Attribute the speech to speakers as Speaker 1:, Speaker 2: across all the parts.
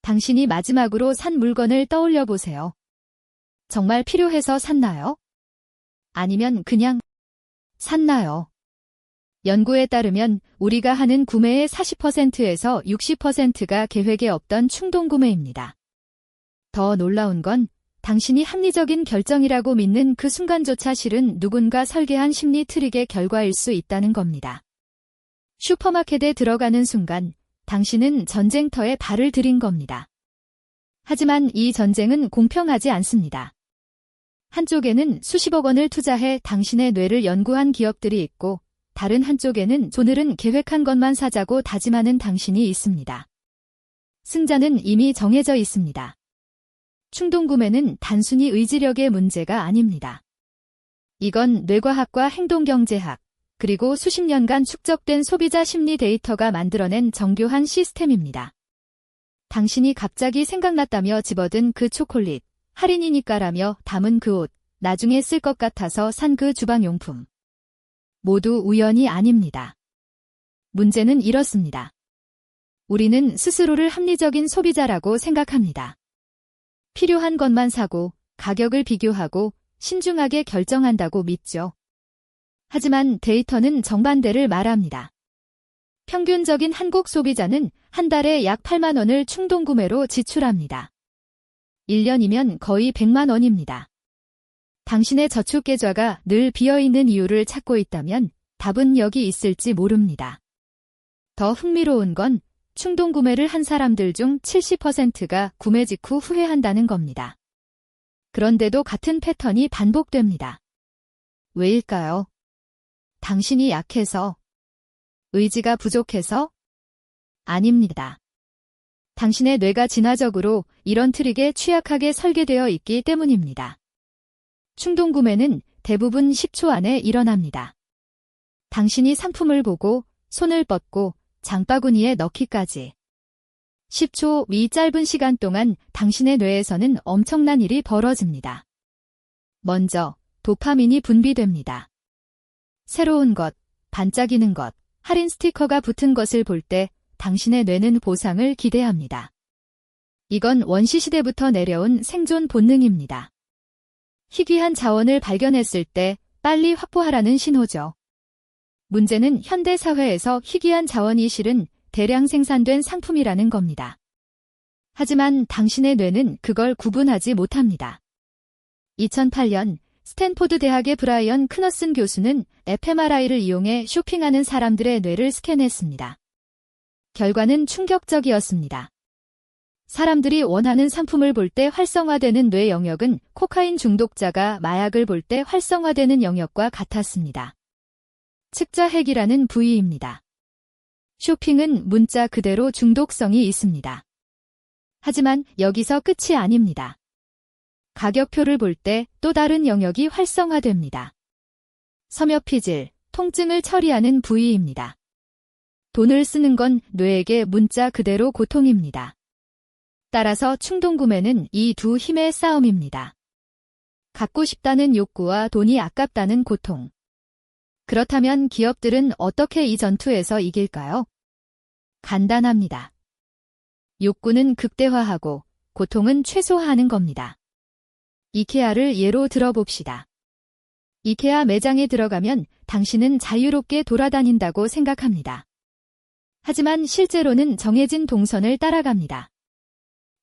Speaker 1: 당신이 마지막으로 산 물건을 떠올려 보세요. 정말 필요해서 샀나요? 아니면 그냥 샀나요? 연구에 따르면 우리가 하는 구매의 40%에서 60%가 계획에 없던 충동구매입니다. 더 놀라운 건 당신이 합리적인 결정이라고 믿는 그 순간조차 실은 누군가 설계한 심리 트릭의 결과일 수 있다는 겁니다. 슈퍼마켓에 들어가는 순간 당신은 전쟁터에 발을 들인 겁니다. 하지만 이 전쟁은 공평하지 않습니다. 한쪽에는 수십억 원을 투자해 당신의 뇌를 연구한 기업들이 있고 다른 한쪽에는 오늘은 계획한 것만 사자고 다짐하는 당신이 있습니다. 승자는 이미 정해져 있습니다. 충동구매는 단순히 의지력의 문제가 아닙니다. 이건 뇌과학과 행동경제학, 그리고 수십 년간 축적된 소비자 심리 데이터가 만들어낸 정교한 시스템입니다. 당신이 갑자기 생각났다며 집어든 그 초콜릿, 할인이니까라며 담은 그 옷, 나중에 쓸 것 같아서 산 그 주방용품. 모두 우연이 아닙니다. 문제는 이렇습니다. 우리는 스스로를 합리적인 소비자라고 생각합니다. 필요한 것만 사고 가격을 비교하고 신중하게 결정한다고 믿죠. 하지만 데이터는 정반대를 말합니다. 평균적인 한국 소비자는 한 달에 약 8만 원을 충동구매로 지출합니다. 1년이면 거의 100만 원입니다. 당신의 저축계좌가 늘 비어있는 이유를 찾고 있다면 답은 여기 있을지 모릅니다. 더 흥미로운 건 충동구매를 한 사람들 중 70%가 구매 직후 후회한다는 겁니다. 그런데도 같은 패턴이 반복됩니다. 왜일까요? 당신이 약해서? 의지가 부족해서? 아닙니다. 당신의 뇌가 진화적으로 이런 트릭에 취약하게 설계되어 있기 때문입니다. 충동구매는 대부분 10초 안에 일어납니다. 당신이 상품을 보고 손을 뻗고 장바구니에 넣기까지. 10초 이 짧은 시간 동안 당신의 뇌에서는 엄청난 일이 벌어집니다. 먼저 도파민이 분비됩니다. 새로운 것, 반짝이는 것, 할인 스티커가 붙은 것을 볼 때 당신의 뇌는 보상을 기대합니다. 이건 원시시대부터 내려온 생존 본능입니다. 희귀한 자원을 발견했을 때 빨리 확보하라는 신호죠. 문제는 현대 사회에서 희귀한 자원이 실은 대량 생산된 상품이라는 겁니다. 하지만 당신의 뇌는 그걸 구분하지 못합니다. 2008년 스탠포드 대학의 브라이언 크너슨 교수는 fMRI를 이용해 쇼핑하는 사람들의 뇌를 스캔했습니다. 결과는 충격적이었습니다. 사람들이 원하는 상품을 볼 때 활성화되는 뇌 영역은 코카인 중독자가 마약을 볼 때 활성화되는 영역과 같았습니다. 측자핵이라는 부위입니다. 쇼핑은 문자 그대로 중독성이 있습니다. 하지만 여기서 끝이 아닙니다. 가격표를 볼 때 또 다른 영역이 활성화됩니다. 섬유피질, 통증을 처리하는 부위입니다. 돈을 쓰는 건 뇌에게 문자 그대로 고통입니다. 따라서 충동구매는 이 두 힘의 싸움입니다. 갖고 싶다는 욕구와 돈이 아깝다는 고통. 그렇다면 기업들은 어떻게 이 전투에서 이길까요? 간단합니다. 욕구는 극대화하고 고통은 최소화하는 겁니다. 이케아를 예로 들어봅시다. 이케아 매장에 들어가면 당신은 자유롭게 돌아다닌다고 생각합니다. 하지만 실제로는 정해진 동선을 따라갑니다.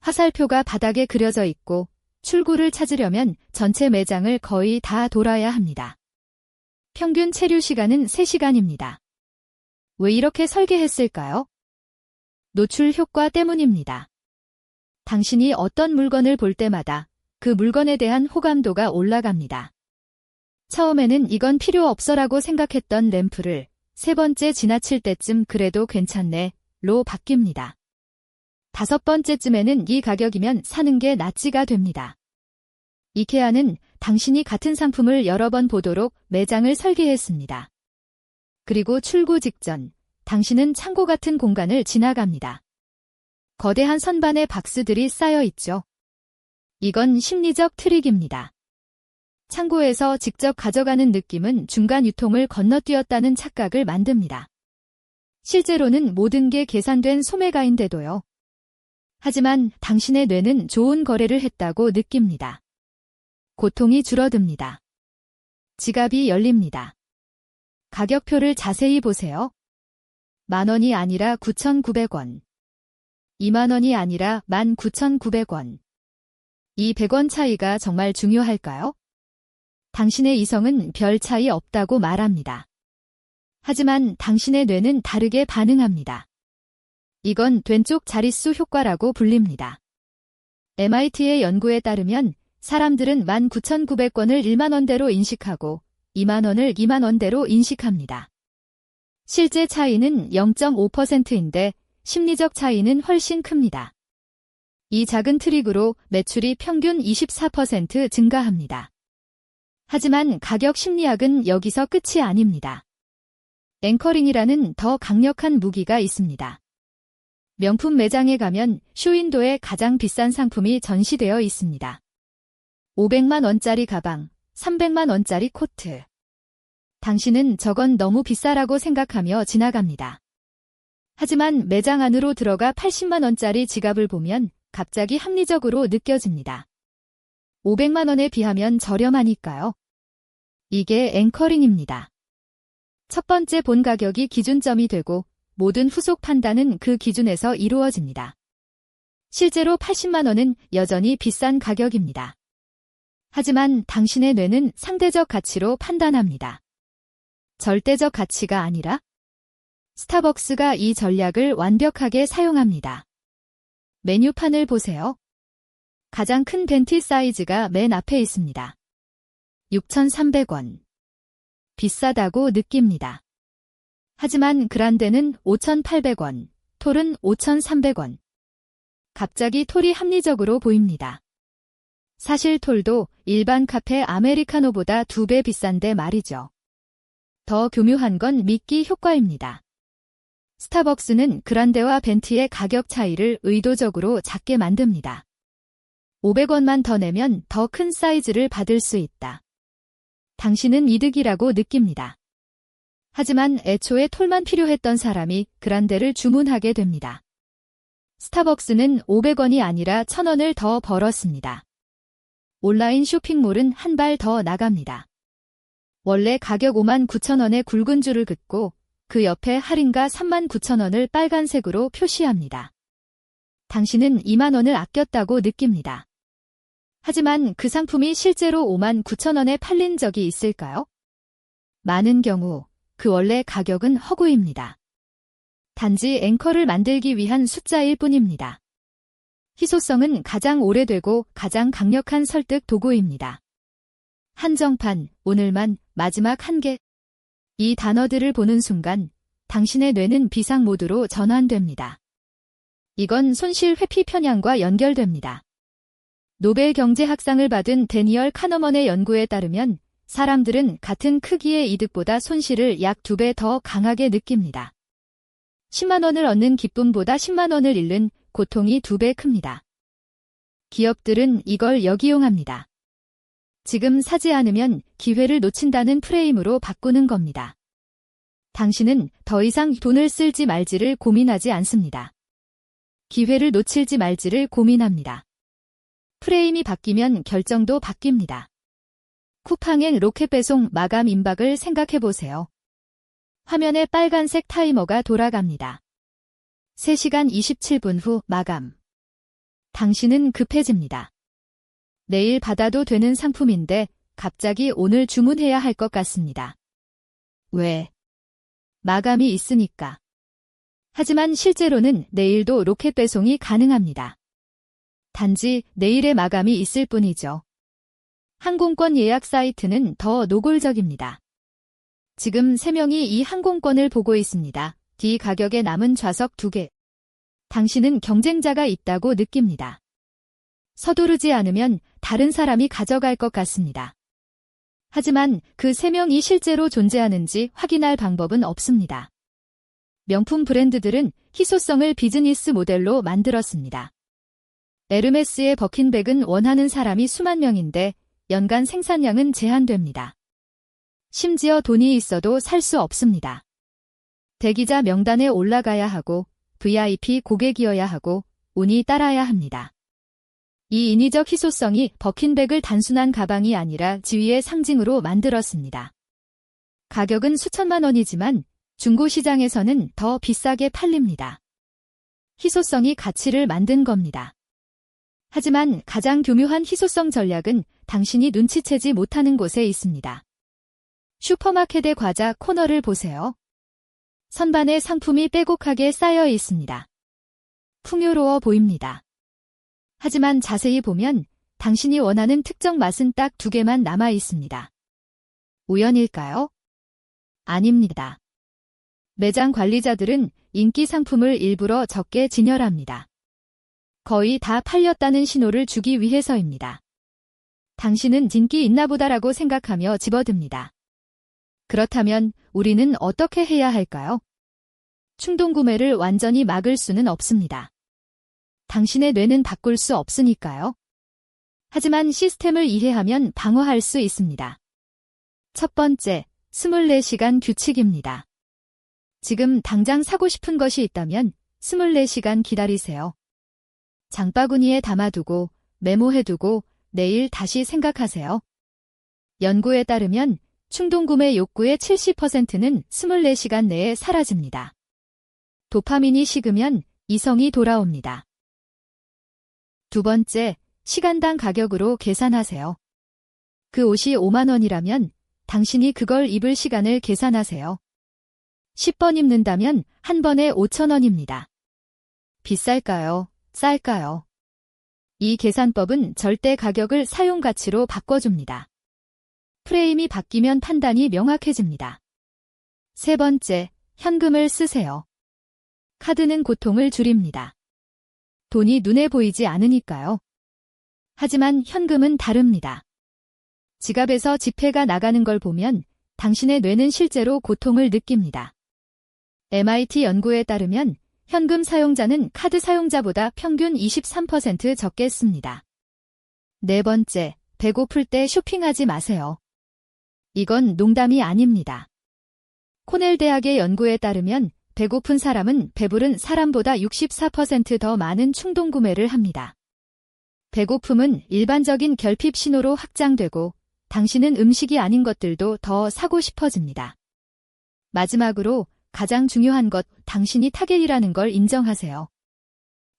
Speaker 1: 화살표가 바닥에 그려져 있고 출구를 찾으려면 전체 매장을 거의 다 돌아야 합니다. 평균 체류 시간은 3시간입니다. 왜 이렇게 설계했을까요? 노출 효과 때문입니다. 당신이 어떤 물건을 볼 때마다 그 물건에 대한 호감도가 올라갑니다. 처음에는 이건 필요 없어라고 생각했던 램프를 세 번째 지나칠 때쯤 그래도 괜찮네로 바뀝니다. 5번째쯤에는 이 가격이면 사는 게 낫지가 됩니다. 이케아는 당신이 같은 상품을 여러 번 보도록 매장을 설계했습니다. 그리고 출구 직전, 당신은 창고 같은 공간을 지나갑니다. 거대한 선반에 박스들이 쌓여 있죠. 이건 심리적 트릭입니다. 창고에서 직접 가져가는 느낌은 중간 유통을 건너뛰었다는 착각을 만듭니다. 실제로는 모든 게 계산된 소매가인데도요. 하지만 당신의 뇌는 좋은 거래를 했다고 느낍니다. 고통이 줄어듭니다. 지갑이 열립니다. 가격표를 자세히 보세요. 10,000원이 아니라 9,900원. 20,000원이 아니라 19,900원. 이 100원 차이가 정말 중요할까요? 당신의 이성은 별 차이 없다고 말합니다. 하지만 당신의 뇌는 다르게 반응합니다. 이건 왼쪽 자릿수 효과라고 불립니다. MIT의 연구에 따르면 사람들은 19,900원을 10,000원대로 인식하고 20,000원을 20,000원대로 인식합니다. 실제 차이는 0.5%인데 심리적 차이는 훨씬 큽니다. 이 작은 트릭으로 매출이 평균 24% 증가합니다. 하지만 가격 심리학은 여기서 끝이 아닙니다. 앵커링이라는 더 강력한 무기가 있습니다. 명품 매장에 가면 쇼윈도에 가장 비싼 상품이 전시되어 있습니다. 500만 원짜리 가방, 300만 원짜리 코트. 당신은 저건 너무 비싸라고 생각하며 지나갑니다. 하지만 매장 안으로 들어가 80만 원짜리 지갑을 보면 갑자기 합리적으로 느껴집니다. 500만 원에 비하면 저렴하니까요. 이게 앵커링입니다. 첫 번째 본 가격이 기준점이 되고 모든 후속 판단은 그 기준에서 이루어집니다. 실제로 80만 원은 여전히 비싼 가격입니다. 하지만 당신의 뇌는 상대적 가치로 판단합니다. 절대적 가치가 아니라 스타벅스가 이 전략을 완벽하게 사용합니다. 메뉴판을 보세요. 가장 큰 벤티 사이즈가 맨 앞에 있습니다. 6,300원. 비싸다고 느낍니다. 하지만 그란데는 5,800원, 톨은 5,300원. 갑자기 톨이 합리적으로 보입니다. 사실 톨도 일반 카페 아메리카노보다 2배 비싼데 말이죠. 더 교묘한 건 미끼 효과입니다. 스타벅스는 그란데와 벤티의 가격 차이를 의도적으로 작게 만듭니다. 500원만 더 내면 더 큰 사이즈를 받을 수 있다. 당신은 이득이라고 느낍니다. 하지만 애초에 톨만 필요했던 사람이 그란데를 주문하게 됩니다. 스타벅스는 500원이 아니라 1,000원을 더 벌었습니다. 온라인 쇼핑몰은 한 발 더 나갑니다. 원래 가격 59,000원의 굵은 줄을 긋고 그 옆에 할인가 39,000원을 빨간색으로 표시합니다. 당신은 20,000원을 아꼈다고 느낍니다. 하지만 그 상품이 실제로 59,000원에 팔린 적이 있을까요? 많은 경우 그 원래 가격은 허구입니다. 단지 앵커를 만들기 위한 숫자일 뿐입니다. 희소성은 가장 오래되고 가장 강력한 설득 도구입니다. 한정판, 오늘만, 마지막 한 개. 이 단어들을 보는 순간 당신의 뇌는 비상 모드로 전환됩니다. 이건 손실 회피 편향과 연결됩니다. 노벨 경제학상을 받은 데니얼 카너먼의 연구에 따르면 사람들은 같은 크기의 이득보다 손실을 약 2배 더 강하게 느낍니다. 10만 원을 얻는 기쁨보다 10만 원을 잃는 고통이 2배 큽니다. 기업들은 이걸 역이용합니다. 지금 사지 않으면 기회를 놓친다는 프레임으로 바꾸는 겁니다. 당신은 더 이상 돈을 쓸지 말지를 고민하지 않습니다. 기회를 놓칠지 말지를 고민합니다. 프레임이 바뀌면 결정도 바뀝니다. 쿠팡행 로켓 배송 마감 임박을 생각해보세요. 화면에 빨간색 타이머가 돌아갑니다. 3시간 27분 후 마감. 당신은 급해집니다. 내일 받아도 되는 상품인데 갑자기 오늘 주문해야 할 것 같습니다. 왜? 마감이 있으니까. 하지만 실제로는 내일도 로켓 배송이 가능합니다. 단지 내일의 마감이 있을 뿐이죠. 항공권 예약 사이트는 더 노골적입니다. 지금 3명이 이 항공권을 보고 있습니다. D 가격에 남은 좌석 2개. 당신은 경쟁자가 있다고 느낍니다. 서두르지 않으면 다른 사람이 가져갈 것 같습니다. 하지만 그 3명이 실제로 존재하는지 확인할 방법은 없습니다. 명품 브랜드들은 희소성을 비즈니스 모델로 만들었습니다. 에르메스의 버킨백은 원하는 사람이 수만 명인데 연간 생산량은 제한됩니다. 심지어 돈이 있어도 살 수 없습니다. 대기자 명단에 올라가야 하고 VIP 고객이어야 하고 운이 따라야 합니다. 이 인위적 희소성이 버킨백을 단순한 가방이 아니라 지위의 상징으로 만들었습니다. 가격은 수천만 원이지만 중고시장에서는 더 비싸게 팔립니다. 희소성이 가치를 만든 겁니다. 하지만 가장 교묘한 희소성 전략은 당신이 눈치채지 못하는 곳에 있습니다. 슈퍼마켓의 과자 코너를 보세요. 선반에 상품이 빼곡하게 쌓여 있습니다. 풍요로워 보입니다. 하지만 자세히 보면 당신이 원하는 특정 맛은 딱 2개만 남아 있습니다. 우연일까요? 아닙니다. 매장 관리자들은 인기 상품을 일부러 적게 진열합니다. 거의 다 팔렸다는 신호를 주기 위해서입니다. 당신은 인기 있나 보다라고 생각하며 집어듭니다. 그렇다면 우리는 어떻게 해야 할까요? 충동구매를 완전히 막을 수는 없습니다. 당신의 뇌는 바꿀 수 없으니까요. 하지만 시스템을 이해하면 방어할 수 있습니다. 첫 번째, 24시간 규칙입니다. 지금 당장 사고 싶은 것이 있다면 24시간 기다리세요. 장바구니에 담아두고 메모해두고 내일 다시 생각하세요. 연구에 따르면 충동구매 욕구의 70%는 24시간 내에 사라집니다. 도파민이 식으면 이성이 돌아옵니다. 두 번째, 시간당 가격으로 계산하세요. 그 옷이 5만 원이라면 당신이 그걸 입을 시간을 계산하세요. 10번 입는다면 한 번에 5천 원입니다. 비쌀까요? 쌀까요? 이 계산법은 절대 가격을 사용 가치로 바꿔줍니다. 프레임이 바뀌면 판단이 명확해집니다. 세 번째, 현금을 쓰세요. 카드는 고통을 줄입니다. 돈이 눈에 보이지 않으니까요. 하지만 현금은 다릅니다. 지갑에서 지폐가 나가는 걸 보면 당신의 뇌는 실제로 고통을 느낍니다. MIT 연구에 따르면 현금 사용자는 카드 사용자보다 평균 23% 적게 씁니다. 네 번째, 배고플 때 쇼핑하지 마세요. 이건 농담이 아닙니다. 코넬 대학의 연구에 따르면 배고픈 사람은 배부른 사람보다 64% 더 많은 충동구매를 합니다. 배고픔은 일반적인 결핍 신호로 확장되고 당신은 음식이 아닌 것들도 더 사고 싶어집니다. 마지막으로 가장 중요한 것, 당신이 타겟이라는 걸 인정하세요.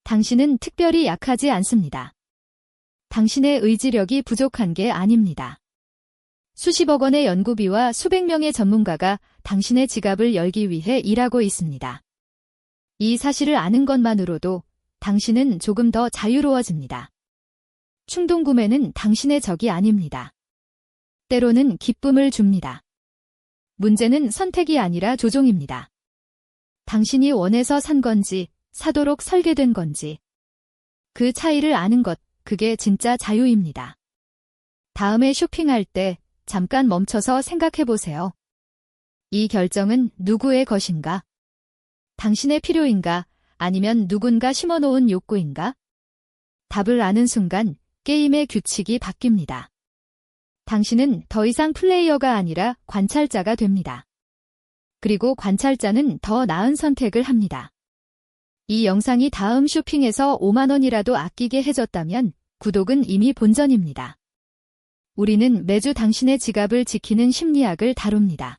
Speaker 1: 당신은 특별히 약하지 않습니다. 당신의 의지력이 부족한 게 아닙니다. 수십억 원의 연구비와 수백 명의 전문가가 당신의 지갑을 열기 위해 일하고 있습니다. 이 사실을 아는 것만으로도 당신은 조금 더 자유로워집니다. 충동구매는 당신의 적이 아닙니다. 때로는 기쁨을 줍니다. 문제는 선택이 아니라 조종입니다. 당신이 원해서 산 건지, 사도록 설계된 건지. 그 차이를 아는 것, 그게 진짜 자유입니다. 다음에 쇼핑할 때 잠깐 멈춰서 생각해 보세요. 이 결정은 누구의 것인가? 당신의 필요인가? 아니면 누군가 심어놓은 욕구인가? 답을 아는 순간 게임의 규칙이 바뀝니다. 당신은 더 이상 플레이어가 아니라 관찰자가 됩니다. 그리고 관찰자는 더 나은 선택을 합니다. 이 영상이 다음 쇼핑에서 5만 원이라도 아끼게 해줬다면 구독은 이미 본전입니다. 우리는 매주 당신의 지갑을 지키는 심리학을 다룹니다.